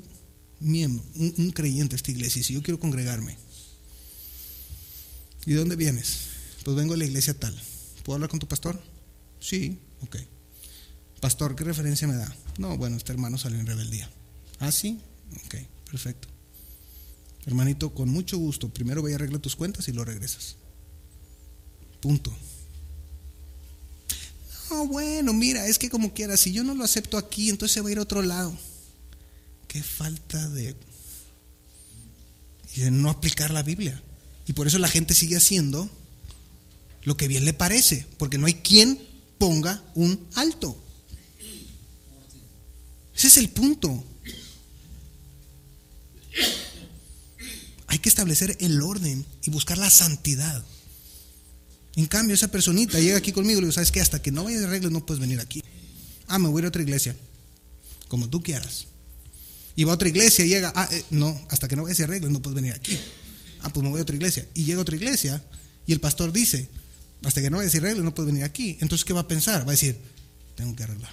miembro, un creyente a esta iglesia, y si yo quiero congregarme, ¿y de dónde vienes? Pues vengo de la iglesia tal. ¿Puedo hablar con tu pastor? Sí, ok. Pastor, ¿qué referencia me da? No, bueno, este hermano salió en rebeldía. ¿Ah, sí? Ok, perfecto. Hermanito, con mucho gusto, primero voy a arreglar tus cuentas y lo regresas. Punto. No, bueno, mira, es que como quieras, si yo no lo acepto aquí, entonces se va a ir a otro lado. Qué falta de no aplicar la Biblia. Y por eso la gente sigue haciendo lo que bien le parece, porque no hay quien ponga un alto. Ese es el punto. Hay que establecer el orden y buscar la santidad. En cambio, esa personita llega aquí conmigo y le digo, ¿sabes qué? Hasta que no vayas de reglas no puedes venir aquí. Ah, me voy a ir a otra iglesia. Como tú quieras. Y va a otra iglesia y llega, no, hasta que no vayas de reglas no puedes venir aquí. Ah, pues me voy a otra iglesia. Y llega a otra iglesia y el pastor dice, hasta que no vayas de reglas no puedes venir aquí. Entonces, ¿qué va a pensar? Va a decir, tengo que arreglar.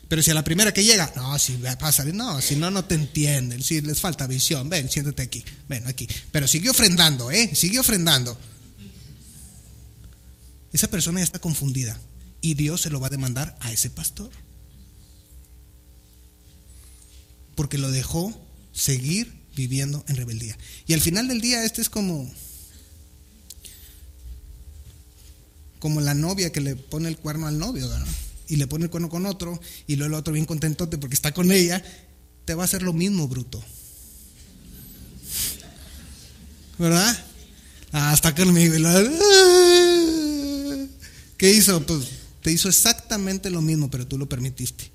Pero si a la primera que llega, no, si pasa, no, si no, no te entienden, si les falta visión, ven, siéntate aquí, ven aquí. Pero sigue ofrendando, sigue ofrendando. Esa persona ya está confundida y Dios se lo va a demandar a ese pastor. Porque lo dejó seguir viviendo en rebeldía. Y al final del día, este es como la novia que le pone el cuerno al novio, ¿verdad? Y le pone el cuerno con otro, y luego el otro bien contentote porque está con ella. Te va a hacer lo mismo, bruto. ¿Verdad? Hasta conmigo. ¿Qué hizo? Pues te hizo exactamente lo mismo, pero tú lo permitiste.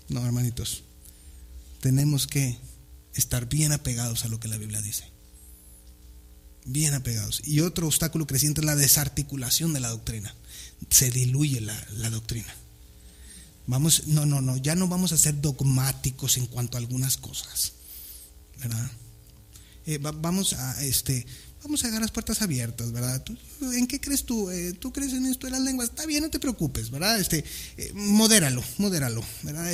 No, hermanitos, tenemos que estar bien apegados a lo que la Biblia dice. Bien apegados. Y otro obstáculo creciente es la desarticulación de la doctrina. Se diluye la doctrina. Ya no vamos a ser dogmáticos en cuanto a algunas cosas, ¿verdad? Vamos a dejar las puertas abiertas, ¿verdad? ¿En qué crees tú? ¿Tú crees en esto de las lenguas? Está bien, no te preocupes, ¿verdad? Modéralo, ¿verdad?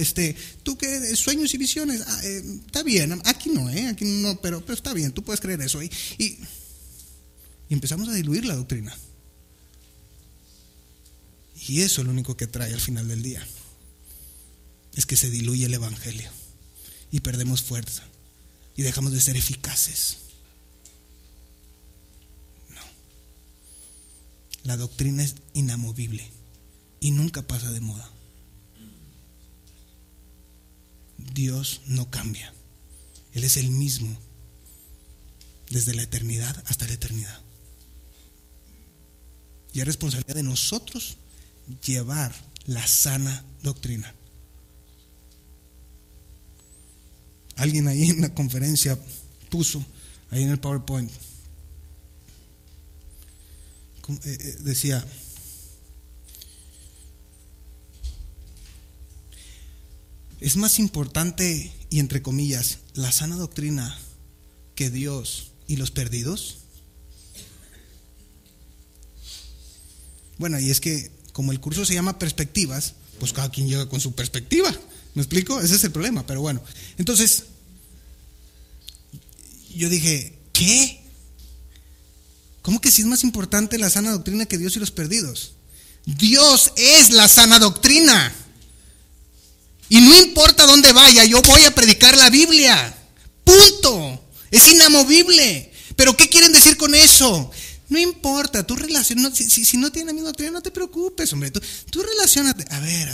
¿Tú qué sueños y visiones? Está bien, aquí no, pero está bien, tú puedes creer eso. Y empezamos a diluir la doctrina. Y eso es lo único que trae al final del día. Es que se diluye el evangelio y perdemos fuerza y dejamos de ser eficaces. La doctrina es inamovible y nunca pasa de moda. Dios no cambia. Él es el mismo desde la eternidad hasta la eternidad. Y es responsabilidad de nosotros llevar la sana doctrina. Alguien ahí en la conferencia puso, ahí en el PowerPoint, decía, es más importante, y entre comillas, la sana doctrina que Dios y los perdidos. Bueno, y es que como el curso se llama Perspectivas, pues cada quien llega con su perspectiva. ¿Me explico? Ese es el problema, pero bueno. Entonces, yo dije, ¿qué? ¿Cómo que si es más importante la sana doctrina que Dios y los perdidos? Dios es la sana doctrina. Y no importa dónde vaya, yo voy a predicar la Biblia. Punto. Es inamovible. ¿Pero qué quieren decir con eso? No importa, tú relacionas, si no tienes la misma doctrina, no te preocupes, hombre. Tú relacionate. A ver.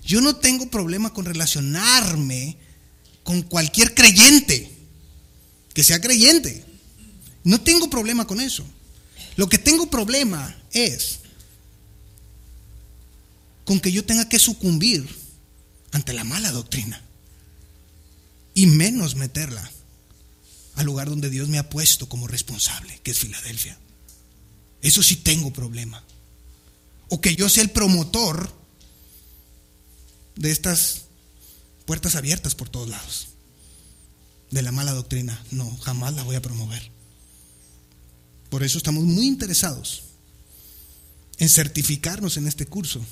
Yo no tengo problema con relacionarme con cualquier creyente, que sea creyente. No tengo problema con eso. Lo que tengo problema es con que yo tenga que sucumbir ante la mala doctrina y menos meterla al lugar donde Dios me ha puesto como responsable, que es Filadelfia. Eso sí tengo problema. O que yo sea el promotor de estas puertas abiertas por todos lados, de la mala doctrina. No, jamás la voy a promover. Por eso estamos muy interesados en certificarnos en este curso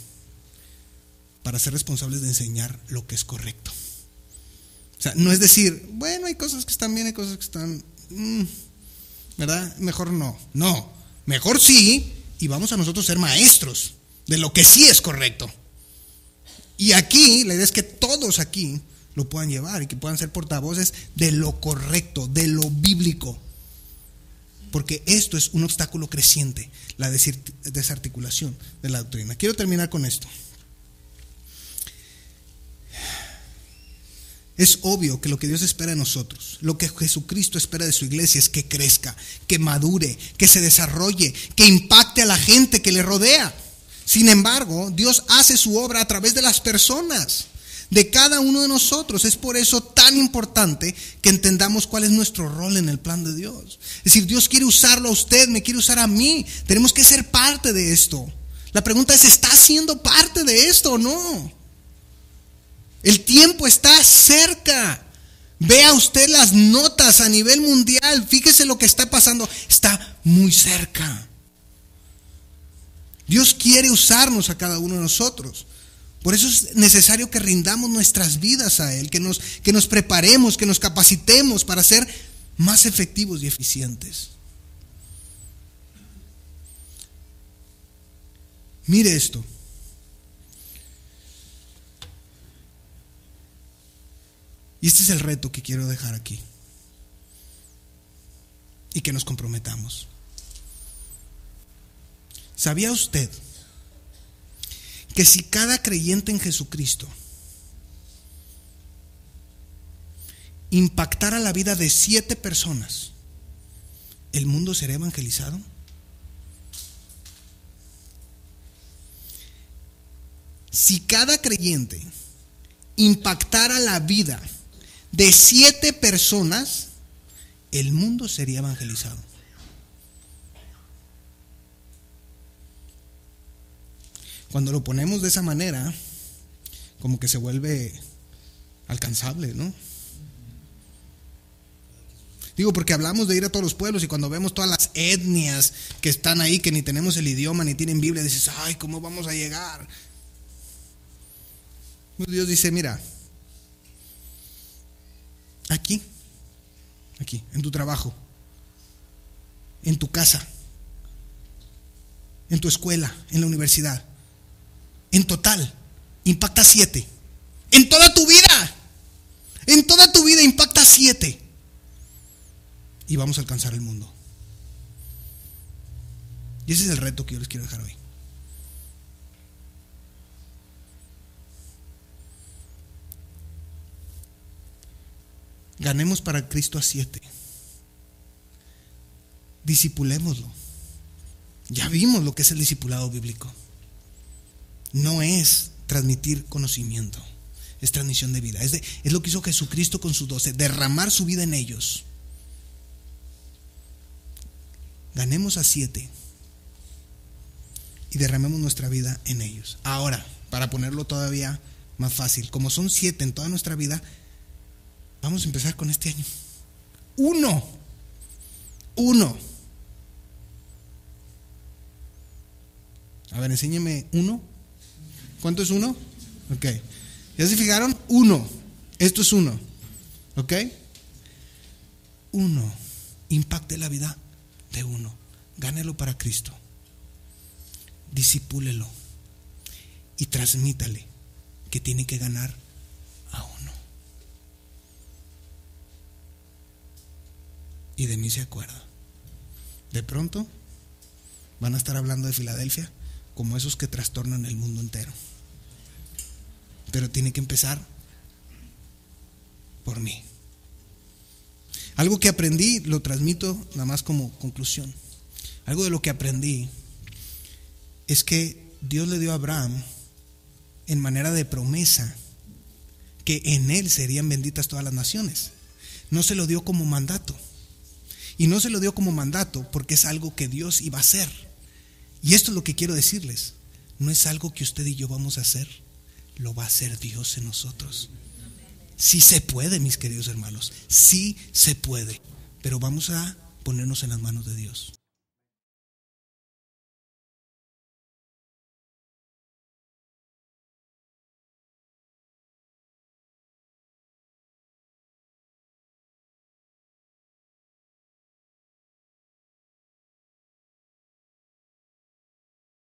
para ser responsables de enseñar lo que es correcto. O sea, no es decir, bueno, hay cosas que están bien, hay cosas que están, ¿verdad? Mejor no. No, mejor sí, y vamos a nosotros ser maestros de lo que sí es correcto. Y aquí, la idea es que todos aquí lo puedan llevar y que puedan ser portavoces de lo correcto, de lo bíblico. Porque esto es un obstáculo creciente, la desarticulación de la doctrina. Quiero terminar con esto. Es obvio que lo que Dios espera de nosotros, lo que Jesucristo espera de su iglesia es que crezca, que madure, que se desarrolle, que impacte a la gente que le rodea. Sin embargo, Dios hace su obra a través de las personas, de cada uno de nosotros. Es por eso tan importante que entendamos cuál es nuestro rol en el plan de Dios. Es decir, Dios quiere usarlo a usted, me quiere usar a mí. Tenemos que ser parte de esto. La pregunta es, ¿está siendo parte de esto o no? El tiempo está cerca. Vea usted las notas a nivel mundial. Fíjese lo que está pasando. Está muy cerca. Dios quiere usarnos a cada uno de nosotros. Por eso es necesario que rindamos nuestras vidas a Él, que nos preparemos, que nos capacitemos para ser más efectivos y eficientes. Mire esto. Y este es el reto que quiero dejar aquí. Y que nos comprometamos. ¿Sabía usted que si cada creyente en Jesucristo impactara la vida de 7 personas, el mundo sería evangelizado? Si cada creyente impactara la vida de 7 personas, el mundo sería evangelizado. Cuando lo ponemos de esa manera, como que se vuelve alcanzable, ¿no? Digo, porque hablamos de ir a todos los pueblos y cuando vemos todas las etnias que están ahí, que ni tenemos el idioma ni tienen Biblia, dices, ay, ¿cómo vamos a llegar? Dios dice, mira, aquí, en tu trabajo, en tu casa, en tu escuela, en la universidad, en total, impacta 7. En toda tu vida impacta 7. Y vamos a alcanzar el mundo. Y ese es el reto que yo les quiero dejar hoy. Ganemos para Cristo a 7. Discipulémoslo. Ya vimos lo que es el discipulado bíblico. No es transmitir conocimiento, es transmisión de vida. Es lo que hizo Jesucristo con sus 12, derramar su vida en ellos. Ganemos a 7 y derramemos nuestra vida en ellos. Ahora, para ponerlo todavía más fácil, como son 7 en toda nuestra vida, vamos a empezar con este año. 1. A ver, enséñeme 1. ¿Cuánto es 1? Ok. ¿Ya se fijaron? 1. Esto es 1. ¿Ok? 1. Impacte la vida de 1. Gánelo para Cristo. Discipúlelo. Y transmítale que tiene que ganar a 1. Y de mí se acuerda. De pronto van a estar hablando de Filadelfia como esos que trastornan el mundo entero. Pero tiene que empezar por mí. Algo que aprendí, lo transmito nada más como conclusión. Algo de lo que aprendí es que Dios le dio a Abraham en manera de promesa que en él serían benditas todas las naciones. No se lo dio como mandato, Y no se lo dio como mandato porque es algo que Dios iba a hacer. Y esto es lo que quiero decirles. No es algo que usted y yo vamos a hacer, lo va a hacer Dios en nosotros. Sí se puede, mis queridos hermanos, sí se puede, pero vamos a ponernos en las manos de Dios.